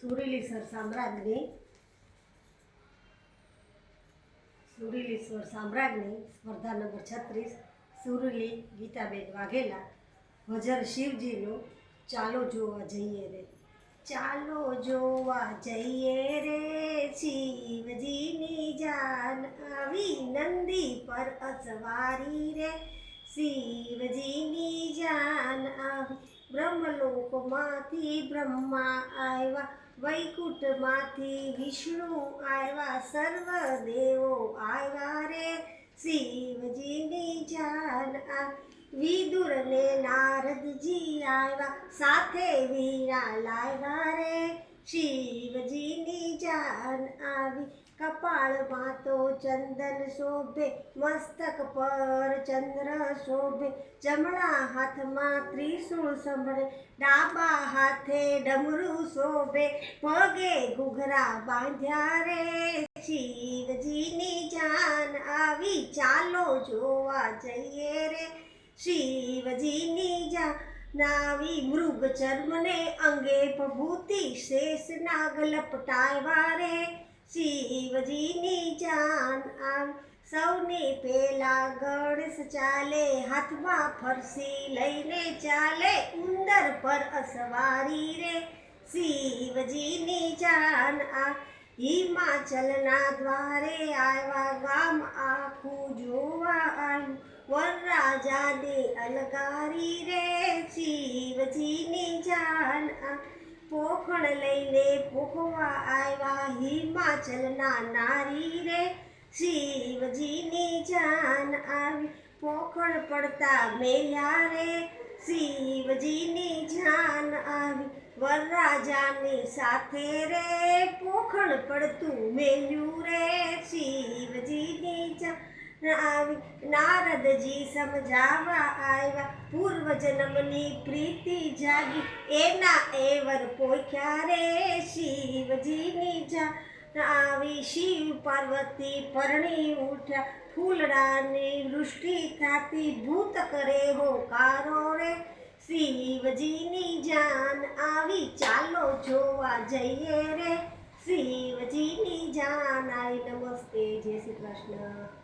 સુરીલીશ્વર સામ્રાજ્ઞી સ્પર્ધા નંબર 36 સુરીલી ગીતાબેન વાઘેલા ભજન શિવજીનું ચાલો જોવા જઈએ રે, ચાલો જોવા જઈએ રે, શિવજીની જાન આવી નંદી પર અસવારી રે, શિવજીની જાન આવી બ્રહ્મલોકમાંથી બ્રહ્મા આવ્યા, વૈકુંઠમાંથી વિષ્ણુ આવ્યા, સર્વ દેવો આવ્યા રે, શિવજીની જાન આવી વિદુર ને નારદજી આવ્યા, સાથે વીણા લાવ્યા રે, શિવજીની જાન આવી કપાળમાં તો ચંદન શોભે, મસ્તક પર ચંદ્ર શોભે, જમણા હાથમાં ત્રિશૂળ સંભળે, ડાબા હાથે ડમરું શોભે, પગે ઘૂઘરા બાંધ્યા રે, શિવજીની જાન આવી ચાલો જોવા જઈએ રે, શિવજીની જાન આવી મૃગ ચર્મને અંગે પ્રભૂતિ શેષ નાગ લપટાવ્યા રે, શિવજીની જાન આવી સૌને પેલા ગણેશ ચાલે, હાથમાં ફરસી લઈને ચાલે, ઉંદર પર અસવારી રે, શિવજીની જાન આવી હિમાચલના દ્વારે આવ્યા, ગામ આખું જોવા આવ્યું, વરરાજાને અલગારી રે, શિવજીની જાન પોખણ લઈને પોખવા આવ્યા, હિમાચલના નારી રે, શિવજીની જાન આવી પોખણ પડતા મેલ્યા રે, શિવજીની જાન આવી વરરાજાની સાથે રે, પોખણ પડતું મેલ્યું રે, શિવજીની જાન આવી નારદજી સમજાવવા આવ્યા, પૂર્વ જન્મની પ્રીતિ જાગી, એના એવર પોખ્યા રે, શિવજીની જાન આવી શિવ પાર્વતી પરણી ઉઠ્યા, ફૂલડાની વૃષ્ટિ થાતી, ભૂત કરે હોકારો રે, શિવજીની જાન આવી ચાલો જોવા જઈએ રે, શિવજીની જાન આવી. નમસ્તે, જય શ્રી કૃષ્ણ.